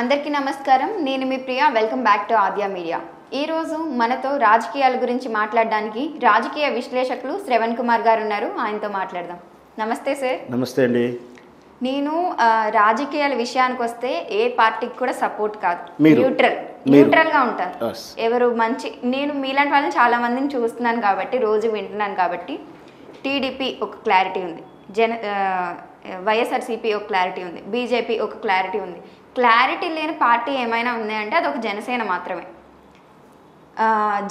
అందరికీ నమస్కారం. నేను మీ Priya. Welcome back to Aadya media. ఈరోజు మనతో రాజకీయాల గురించి మాట్లాడడానికి రాజకీయ విశ్లేషకులు శ్రవణ్ కుమార్ గారు ఉన్నారు. ఆయనతో మాట్లాడదాం. నమస్తే సార్. నమస్తే అండి. నేను రాజకీయాల విషయానికి వస్తే ఏ పార్టీకి కూడా సపోర్ట్ కాదు, న్యూట్రల్గా ఉంటాను. ఎవరు మంచి, నేను మీలాంటి వాళ్ళని చాలా మందిని చూస్తున్నాను కాబట్టి, రోజు వింటున్నాను కాబట్టి. టీడీపీ ఒక క్లారిటీ ఉంది, వైఎస్ఆర్సీపీ ఒక క్లారిటీ ఉంది, బీజేపీ ఒక క్లారిటీ ఉంది. క్లారిటీ లేని పార్టీ ఏమైనా ఉన్నాయంటే అది ఒక జనసేన మాత్రమే.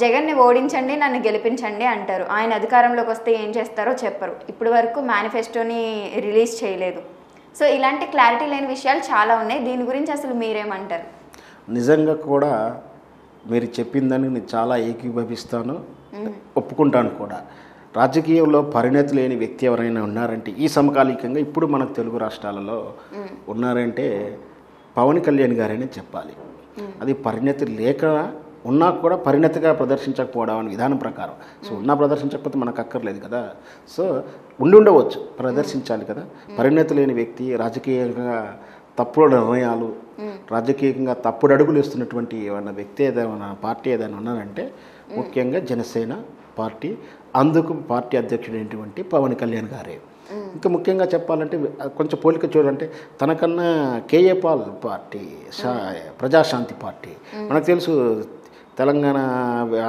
జగన్ని ఓడించండి, నన్ను గెలిపించండి అంటారు. ఆయన అధికారంలోకి వస్తే ఏం చేస్తారో చెప్పరు. ఇప్పటి వరకు మేనిఫెస్టోని రిలీజ్ చేయలేదు. సో ఇలాంటి క్లారిటీ లేని విషయాలు చాలా ఉన్నాయి. దీని గురించి అసలు మీరేమంటారు? నిజంగా కూడా మీరు చెప్పిందని నేను చాలా ఏకీభవిస్తాను, ఒప్పుకుంటాను కూడా. రాజకీయంలో పరిణతి లేని వ్యక్తి ఎవరైనా ఉన్నారంటే ఈ సమకాలీకంగా ఇప్పుడు మనకు తెలుగు రాష్ట్రాలలో ఉన్నారంటే పవన్ కళ్యాణ్ గారనే చెప్పాలి. అది పరిణతి లేక ఉన్నా కూడా పరిణతిగా ప్రదర్శించకపోవడం అని విధానం ప్రకారం. సో ఉన్నా ప్రదర్శించకపోతే మనకు అక్కర్లేదు కదా. సో ఉండవచ్చు, ప్రదర్శించాలి కదా. పరిణతి లేని వ్యక్తి, రాజకీయంగా తప్పుడు నిర్ణయాలు, రాజకీయంగా తప్పుడు అడుగులు ఇస్తున్నటువంటి ఏమైనా వ్యక్తి ఏదైనా పార్టీ ఏదైనా ఉన్నారంటే ముఖ్యంగా జనసేన పార్టీ. అందుకు పార్టీ అధ్యక్షుడు అయినటువంటి పవన్ కళ్యాణ్ గారే. ఇంకా ముఖ్యంగా చెప్పాలంటే కొంచెం పోలిక చూడాలంటే తనకన్నా K A Paul party, Praja Shanti party. మనకు తెలుసు తెలంగాణ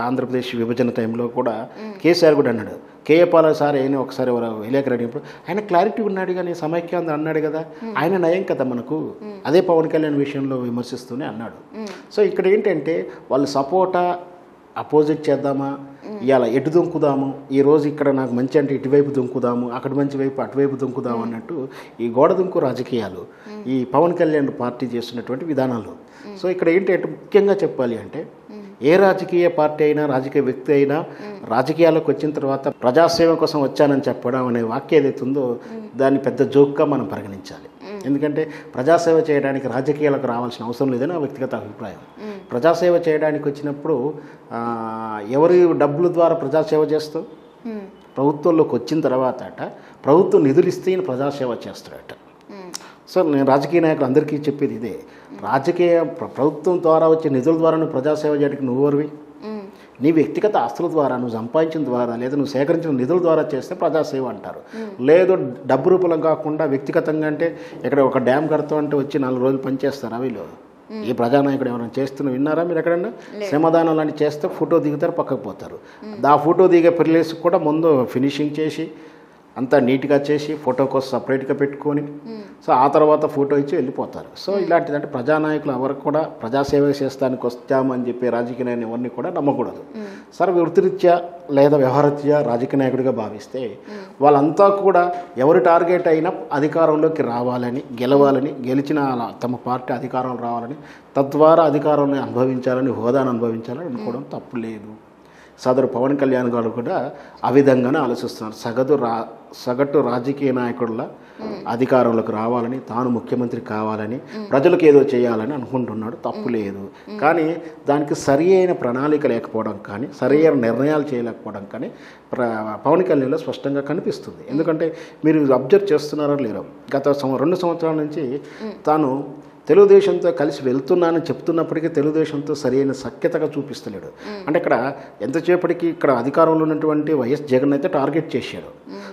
ఆంధ్రప్రదేశ్ విభజన టైంలో కూడా కేసీఆర్ కూడా అన్నాడు, కేఏ పాల్ సార్ అయినా ఒకసారి విలేకరు అడిగినప్పుడు ఆయన క్లారిటీ ఉన్నాడు కానీ సమైక్యం అన్నాడు కదా, ఆయన నయం కదా మనకు. అదే పవన్ కళ్యాణ్ విషయంలో విమర్శిస్తూనే అన్నాడు. సో ఇక్కడ ఏంటంటే వాళ్ళు సపోర్టా అపోజిట్ చేద్దామా, ఇవాళ ఎటు దుంకుదాము, ఈరోజు ఇక్కడ నాకు మంచి అంటే ఇటువైపు దుంకుదాము, అక్కడ మంచి వైపు అటువైపు దుంకుదాము అన్నట్టు ఈ గోడ దుంకు రాజకీయాలు ఈ పవన్ కళ్యాణ్ పార్టీ చేస్తున్నటువంటి విధానాలు. సో ఇక్కడ ఏంటంటే ముఖ్యంగా చెప్పాలి అంటే ఏ రాజకీయ పార్టీ అయినా, రాజకీయ వ్యక్తి అయినా రాజకీయాలకు వచ్చిన తర్వాత ప్రజాసేవ కోసం వచ్చానని చెప్పడం అనే వాక్యం ఏదైతుందో దాన్ని పెద్ద జోక్గా మనం పరిగణించాలి. ఎందుకంటే ప్రజాసేవ చేయడానికి రాజకీయాలకు రావాల్సిన అవసరం లేదని నా వ్యక్తిగత అభిప్రాయం. ప్రజాసేవ చేయడానికి వచ్చినప్పుడు ఎవరి డబ్బుల ద్వారా ప్రజాసేవ చేస్తావు? ప్రభుత్వంలోకి వచ్చిన తర్వాత ప్రభుత్వం నిధులు ఇస్తే ప్రజాసేవ చేస్తాడట. సో నేను రాజకీయ నాయకులు అందరికీ చెప్పేది ఇదే. రాజకీయ ప్రభుత్వం ద్వారా వచ్చే నిధుల ద్వారా నువ్వు ప్రజాసేవ చేయడానికి నువ్వెవరివి? నీ వ్యక్తిగత ఆస్తుల ద్వారా, నువ్వు సంపాదించిన ద్వారా, లేదా నువ్వు సేకరించిన నిధుల ద్వారా చేస్తే ప్రజాసేవ అంటారు. లేదు డబ్బు రూపంలో కాకుండా వ్యక్తిగతంగా అంటే ఇక్కడ ఒక డ్యామ్ కడతాం అంటే వచ్చి 4 రోజులు పనిచేస్తారా వీళ్ళు? ఈ ప్రజానాయకుడు ఏమైనా చేస్తున్నా విన్నారా మీరు? ఎక్కడన్నా శ్రమదానం లాంటి చేస్తే ఫోటో దిగుతారు, పక్కకు పోతారు. ఆ ఫోటో దిగే ప్లేస్ కూడా ముందు ఫినిషింగ్ చేసి అంతా నీట్గా చేసి ఫోటో కోసం సపరేట్గా పెట్టుకొని సో ఆ తర్వాత ఫోటో ఇచ్చి వెళ్ళిపోతారు. సో ఇలాంటిదంటే ప్రజానాయకులు ఎవరికి కూడా ప్రజాసేవ చేస్తానికి వస్తామని చెప్పి రాజకీయ నాయకులు ఎవరిని కూడా నమ్మకూడదు. సరే వృత్తిరీత్యా లేదా వ్యవహారరీత్యా రాజకీయ నాయకుడిగా భావిస్తే వాళ్ళంతా కూడా ఎవరి టార్గెట్ అయినా అధికారంలోకి రావాలని, గెలవాలని, గెలిచిన తమ పార్టీ అధికారంలో రావాలని, తద్వారా అధికారాన్ని అనుభవించాలని, హోదాను అనుభవించాలని అనుకోవడం తప్పు లేదు. సదరు పవన్ కళ్యాణ్ గారు కూడా ఆ విధంగానే ఆలోచిస్తున్నారు. సగటు రాజకీయ నాయకుల అధికారంలోకి రావాలని, తాను ముఖ్యమంత్రి కావాలని, ప్రజలకు ఏదో చేయాలని అనుకుంటున్నాడు. తప్పు లేదు. కానీ దానికి సరి అయిన ప్రణాళిక లేకపోవడం కానీ, సరి అయిన నిర్ణయాలు చేయలేకపోవడం కానీ పవన్ కళ్యాణ్లో స్పష్టంగా కనిపిస్తుంది. ఎందుకంటే మీరు అబ్జర్వ్ చేస్తున్నారో లేరో, గత 2 సంవత్సరాల నుంచి తాను తెలుగుదేశంతో కలిసి వెళ్తున్నానని చెప్తున్నప్పటికీ తెలుగుదేశంతో సరైన సఖ్యతగా చూపిస్తలేడు. అంటే ఇక్కడ ఎంతసేపటికి ఇక్కడ అధికారంలో ఉన్నటువంటి వైఎస్ జగన్ అయితే టార్గెట్ చేశాడు.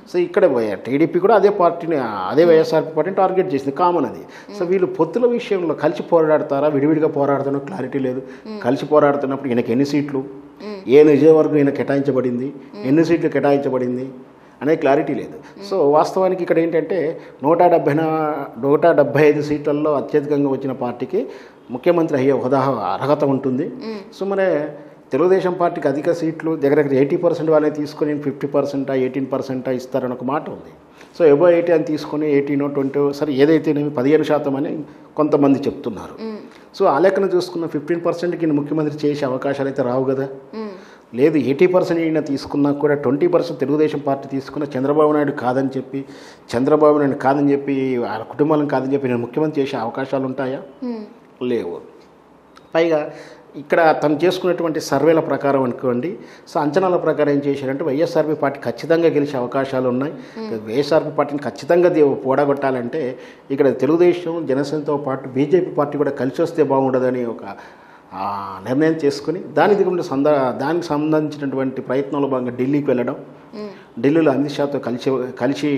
సో ఇక్కడ టీడీపీ కూడా అదే పార్టీని, అదే వైఎస్ఆర్పీ పార్టీని టార్గెట్ చేసింది, కామన్ అది. సో వీళ్ళు పొత్తుల విషయంలో కలిసి పోరాడతారా, విడివిడిగా పోరాడుతున్నా క్లారిటీ లేదు. కలిసి పోరాడుతున్నప్పుడు ఈయనకి ఎన్ని సీట్లు, ఏ నియోజకవర్గం ఈయన కేటాయించబడింది, ఎన్ని సీట్లు కేటాయించబడింది అనే క్లారిటీ లేదు. సో వాస్తవానికి ఇక్కడ ఏంటంటే 175 సీట్లలో అత్యధికంగా వచ్చిన పార్టీకి ముఖ్యమంత్రి అయ్యే హోదా అర్హత ఉంటుంది. సో మరి తెలుగుదేశం పార్టీకి అధిక సీట్లు దగ్గర 80% వాళ్ళని తీసుకొని 50%, 18% ఇస్తారని ఒక మాట ఉంది. సో ఎబో 80 అని తీసుకొని 18, 20 సరే ఏదైతే 15% అని కొంతమంది చెప్తున్నారు. సో ఆ లెక్కన చూసుకున్న 15%కి ముఖ్యమంత్రి చేసే అవకాశాలు అయితే రావు కదా. లేదు 80% ఈయన తీసుకున్నా కూడా 20% తెలుగుదేశం పార్టీ తీసుకున్న చంద్రబాబు నాయుడు కాదని చెప్పి ఆ కుటుంబాలను కాదని చెప్పి నేను ముఖ్యమంత్రి చేసే అవకాశాలు ఉంటాయా? లేవు. పైగా ఇక్కడ తను చేసుకున్నటువంటి సర్వేల ప్రకారం అనుకోండి, సో అంచనాల ప్రకారం ఏం చేశారంటే వైఎస్ఆర్పీ పార్టీ ఖచ్చితంగా గెలిచే అవకాశాలు ఉన్నాయి. వైఎస్ఆర్పీ పార్టీని ఖచ్చితంగా పోడగొట్టాలంటే ఇక్కడ తెలుగుదేశం జనసేనతో పాటు బీజేపీ పార్టీ కూడా కలిసి వస్తే బాగుండదని ఒక నిర్ణయం చేసుకుని దానికి సంబంధించినటువంటి ప్రయత్నంలో భాగంగా ఢిల్లీకి వెళ్ళడం, ఢిల్లీలో అమిత్ షాతో కలిసి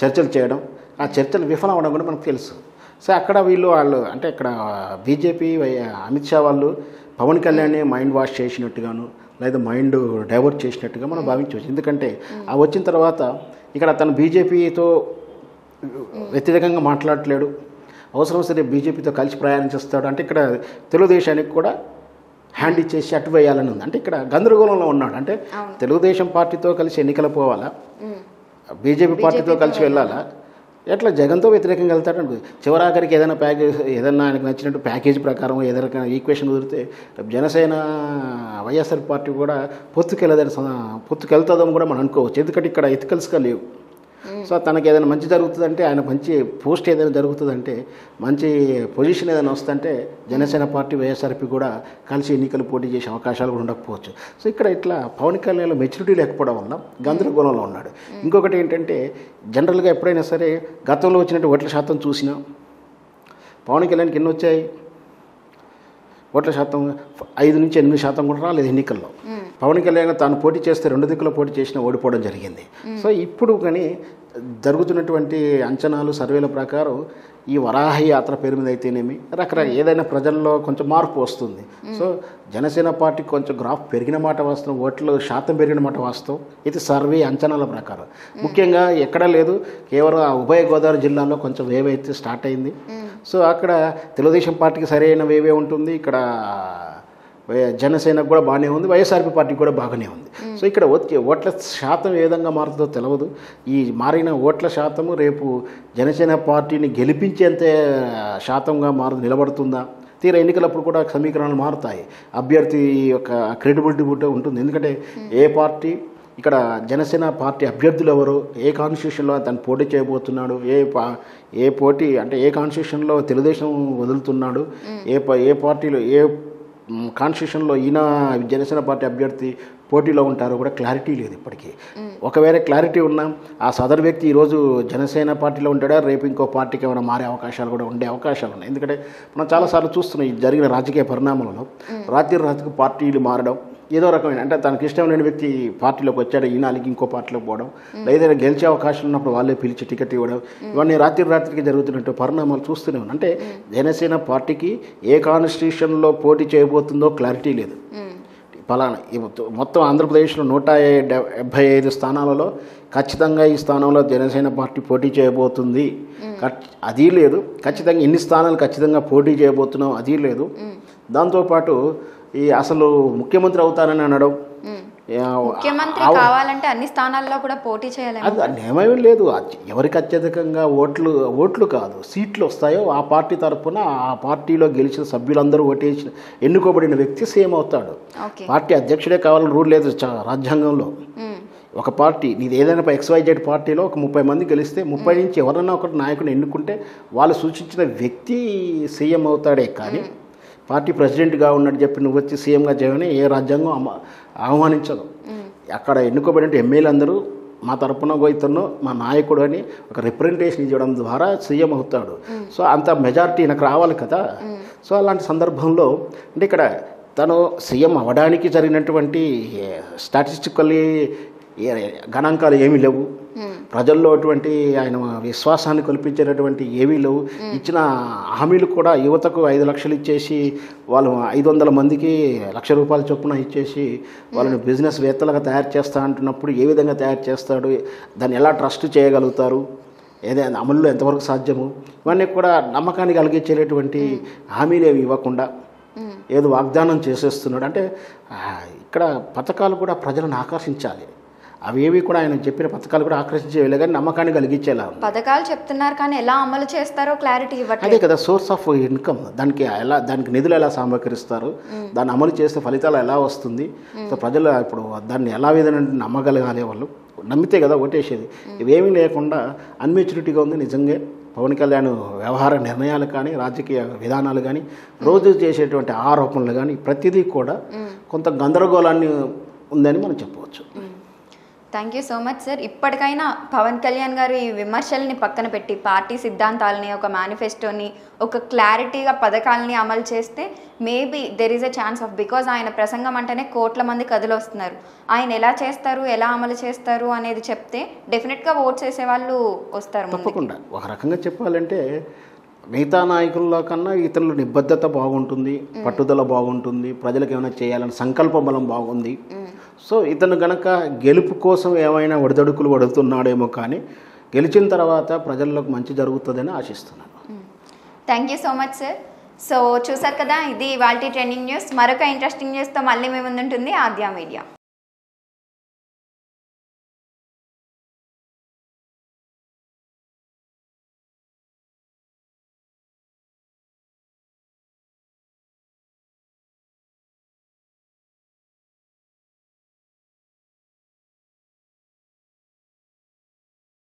చర్చలు చేయడం, ఆ చర్చలు విఫలం అవ్వడం కూడా మనకు తెలుసు. సో అక్కడ వాళ్ళు అంటే ఇక్కడ బీజేపీ అమిత్ షా వాళ్ళు పవన్ కళ్యాణ్ని మైండ్ వాష్ చేసినట్టుగాను లేదా మైండ్ డైవర్ట్ చేసినట్టుగా మనం భావించవచ్చు. ఎందుకంటే ఆ వచ్చిన తర్వాత ఇక్కడ తను బీజేపీతో వ్యతిరేకంగా మాట్లాడట్లేడు, అవసరం సరే బీజేపీతో కలిసి ప్రయాణించేస్తాడు. అంటే ఇక్కడ తెలుగుదేశానికి కూడా హ్యాండ్ ఇచ్చేసి అటు వేయాలని ఉంది. అంటే ఇక్కడ గందరగోళంలో ఉన్నాడు. అంటే తెలుగుదేశం పార్టీతో కలిసి ఎన్నికలు పోవాలా, బీజేపీ పార్టీతో కలిసి వెళ్ళాలా, ఎట్లా జగన్తో వ్యతిరేకంగా వెళ్తాడు. చివరాఖరికి ఏదైనా ఆయనకు నచ్చినట్టు ప్యాకేజీ ప్రకారం ఏదైనా ఈక్వేషన్ కుదిరితే జనసేన వైఎస్ఆర్ పార్టీ కూడా పొత్తుకెళ్తుందని కూడా మనం అనుకోవచ్చు. ఎందుకంటే ఇక్కడ ఎథికల్స్గా లేవు. సో తనకి ఏదైనా మంచి జరుగుతుందంటే, ఆయన మంచి పోస్ట్ ఏదైనా జరుగుతుందంటే, మంచి పొజిషన్ ఏదైనా వస్తుందంటే జనసేన పార్టీ వైఎస్ఆర్పీ కూడా కలిసి ఎన్నికలు పోటీ చేసే అవకాశాలు కూడా ఉండకపోవచ్చు. సో ఇక్కడ ఇట్లా పవన్ కళ్యాణ్లో మెచ్యూరిటీ లేకపోవడం వల్ల గందరగోళంలో ఉన్నాడు. ఇంకొకటి ఏంటంటే జనరల్గా ఎప్పుడైనా సరే గతంలో వచ్చినట్టు ఓట్ల శాతం చూసినా పవన్ కళ్యాణ్కి ఎన్ని వచ్చాయి, ఓట్ల శాతం 5 నుంచి 8% కూడా రాలేదు ఎన్నికల్లో. పవన్ కళ్యాణ్ తాను పోటీ చేస్తే 2 దిక్కులో పోటీ చేసినా ఓడిపోవడం జరిగింది. సో ఇప్పుడు కానీ జరుగుతున్నటువంటి అంచనాలు సర్వేల ప్రకారం ఈ వరాహ యాత్ర పేరు మీద అయితేనేమి రకరకాల ఏదైనా ప్రజల్లో కొంచెం మార్పు వస్తుంది. సో జనసేన పార్టీ కొంచెం గ్రాఫ్ పెరిగిన మాట వాస్తవం, ఓట్ల శాతం పెరిగిన మాట వాస్తవం. ఇది సర్వే అంచనాల ప్రకారం. ముఖ్యంగా ఎక్కడా లేదు, కేవలం ఆ ఉభయ గోదావరి జిల్లాలో కొంచెం వేవ్ అయితే స్టార్ట్ అయింది. సో అక్కడ తెలుగుదేశం పార్టీకి సరైన వేవే ఉంటుంది, ఇక్కడ జనసేనకు కూడా బాగానే ఉంది, వైఎస్ఆర్పీ పార్టీకి కూడా బాగానే ఉంది. సో ఇక్కడ ఓట్ల శాతం ఏ విధంగా మారుతుందో తెలియదు. ఈ మారిన ఓట్ల శాతము రేపు జనసేన పార్టీని గెలిపించేంత శాతంగా నిలబడుతుందా? తీరా ఎన్నికలప్పుడు కూడా సమీకరణలు మారుతాయి, అభ్యర్థి యొక్క క్రెడిబిలిటీ కూడా ఉంటుంది. ఎందుకంటే ఏ పార్టీ ఇక్కడ జనసేన పార్టీ అభ్యర్థులు ఎవరు, ఏ కాన్స్టిట్యూషన్లో తను పోటీ చేయబోతున్నాడు, ఏ పోటీ అంటే ఏ కాన్స్టిట్యూషన్లో తెలుగుదేశం వదులుతున్నాడు, ఏ పార్టీలో ఏ కాన్స్టిట్యూషన్లో ఈయన జనసేన పార్టీ అభ్యర్థి పోటీలో ఉంటారో కూడా క్లారిటీ లేదు ఇప్పటికీ. ఒకవేళ క్లారిటీ ఉన్నా ఆ సదరు వ్యక్తి ఈరోజు జనసేన పార్టీలో ఉంటాడా, రేపు ఇంకో పార్టీకి ఏమైనా మారే అవకాశాలు కూడా ఉండే అవకాశాలు ఉన్నాయి. ఎందుకంటే మనం చాలాసార్లు చూస్తున్నాం ఈ జరిగిన రాజకీయ పరిణామాలలో రాత్రికి పార్టీలు మారడం, ఏదో రకమైన అంటే తనకి ఇష్టం లేని వ్యక్తి పార్టీలోకి వచ్చాడు, ఈనాలికి ఇంకో పార్టీలోకి పోవడం, ఏదైనా గెలిచే అవకాశం ఉన్నప్పుడు వాళ్ళే పిలిచి టికెట్ ఇవ్వడం, ఇవన్నీ రాత్రికి జరుగుతున్నట్టు పరిణామాలు చూస్తూనే ఉన్నాం. అంటే జనసేన పార్టీకి ఏ కాన్స్టిట్యూషన్లో పోటీ చేయబోతుందో క్లారిటీ లేదు. ఫలానా మొత్తం ఆంధ్రప్రదేశ్లో 175 స్థానాలలో ఖచ్చితంగా ఈ స్థానంలో జనసేన పార్టీ పోటీ చేయబోతుంది అది లేదు. ఖచ్చితంగా ఇన్ని స్థానాలు ఖచ్చితంగా పోటీ చేయబోతున్నాం అది లేదు. దాంతోపాటు ఈ అసలు ముఖ్యమంత్రి అవుతారని అనడం, ముఖ్యమంత్రి కావాలంటే అన్ని స్థానాల్లో కూడా పోటీ చేయాలి అది నియమేమీ లేదు. ఎవరికి అత్యధికంగా ఓట్లు కాదు సీట్లు వస్తాయో ఆ పార్టీ తరఫున ఆ పార్టీలో గెలిచిన సభ్యులందరూ ఓటేసిన ఎన్నుకోబడిన వ్యక్తి సీఎం అవుతాడు. పార్టీ అధ్యక్షుడే కావాలని రూల్ లేదు రాజ్యాంగంలో. ఒక పార్టీ నీది ఏదైనా XYZ పార్టీలో ఒక 30 మంది గెలిస్తే 30 నుంచి ఎవరన్నా ఒకటి నాయకుని ఎన్నుకుంటే వాళ్ళు సూచించిన వ్యక్తి సీఎం అవుతాడే కానీ పార్టీ ప్రెసిడెంట్గా ఉన్నట్టు చెప్పి నువ్వు వచ్చి సీఎంగా చేయమని ఏ రాజ్యాంగం ఆహ్వానించదు. అక్కడ ఎన్నుకోబడిన ఎమ్మెల్యేలు అందరూ మా తరపున ఇతను మా నాయకుడు అని ఒక రిప్రజెంటేషన్ ఇవ్వడం ద్వారా సీఎం అవుతాడు. సో అంత మెజారిటీ నాకు రావాలి కదా. సో అలాంటి సందర్భంలో అంటే ఇక్కడ తను సీఎం అవ్వడానికి జరిగినటువంటి స్టాటిస్టికల్లీ గణాంకాలు ఏమీ లేవు, ప్రజల్లో అటువంటి ఆయన విశ్వాసాన్ని కల్పించేటటువంటి ఏమీ లేవు. ఇచ్చిన హామీలు కూడా యువతకు 5 లక్షలు ఇచ్చేసి వాళ్ళు 500 మందికి ₹1,00,000 చొప్పున ఇచ్చేసి వాళ్ళని బిజినెస్ వేత్తలుగా తయారు చేస్తా అంటున్నప్పుడు ఏ విధంగా తయారు చేస్తాడు, దాన్ని ఎలా ట్రస్ట్ చేయగలుగుతారు, ఏదైనా అమలులో ఎంతవరకు సాధ్యము, ఇవన్నీ కూడా నమ్మకాన్ని కలిగించేటటువంటి హామీలు ఏమి ఇవ్వకుండా ఏదో వాగ్దానం చేసేస్తున్నాడు. అంటే ఇక్కడ పథకాలు కూడా ప్రజలను ఆకర్షించాలి, అవేవి కూడా ఆయన చెప్పిన పథకాలు కూడా ఆకర్షించేవి కానీ నమ్మకాన్ని కలిగించేలా పథకాలు చెప్తున్నారు కానీ ఎలా అమలు చేస్తారో క్లారిటీ ఇవ్వట్లేదు. అదే కదా సోర్స్ ఆఫ్ ఇన్కమ్, దానికి నిధులు ఎలా సమకరిస్తారు, దాన్ని అమలు చేస్తే ఫలితాలు ఎలా వస్తుంది, సో ప్రజలు ఇప్పుడు దాన్ని ఎలా విధంగా నమ్మగలగాలి వాళ్ళు. నమ్మితే కదా ఓటేసేది. ఇవేమీ లేకుండా అన్మెచ్యూరిటీగా ఉంది నిజంగా. పవన్ కళ్యాణ్ వ్యవహార నిర్ణయాలు కానీ, రాజకీయ విధానాలు కానీ, రోజు చేసేటువంటి ఆరోపణలు కానీ ప్రతిదీ కూడా కొంత గందరగోళాన్ని ఉందని మనం చెప్పవచ్చు. Thank you so much sir. ఇప్పటికైనా పవన్ కళ్యాణ్ గారు ఈ విమర్శల్ని పక్కన పెట్టి పార్టీ సిద్ధాంతాలని, ఒక మేనిఫెస్టోని, ఒక క్లారిటీగా పథకాలని అమలు చేస్తే maybe there is a chance of, because ఆయన ప్రసంగం అంటేనే కోట్ల మంది కదిలొస్తున్నారు. ఆయన ఎలా చేస్తారు, ఎలా అమలు చేస్తారు అనేది చెప్తే డెఫినెట్గా ఓట్స్ వేసే వాళ్ళు వస్తారు. తప్పకుండా. ఒక రకంగా చెప్పాలంటే మిగతా నాయకుల్లో కన్నా ఇతరుల నిబద్ధత బాగుంటుంది, పట్టుదల బాగుంటుంది, ప్రజలకు ఏమైనా చేయాలని సంకల్ప బలం బాగుంది. సో ఇతను గనక గెలుపు కోసం ఏమైనా ఒడిదడుకులు పడుతున్నాడేమో, కానీ గెలిచిన తర్వాత ప్రజల్లోకి మంచి జరుగుతుందని ఆశిస్తున్నాను. Thank you so much sir. So చూసారు కదా, ఇది ఇవాల్టి ట్రెండింగ్ న్యూస్. మరొక ఇంట్రెస్టింగ్ న్యూస్తో మళ్ళీ మీ ముందుంటుంది ఆద్య మీడియా.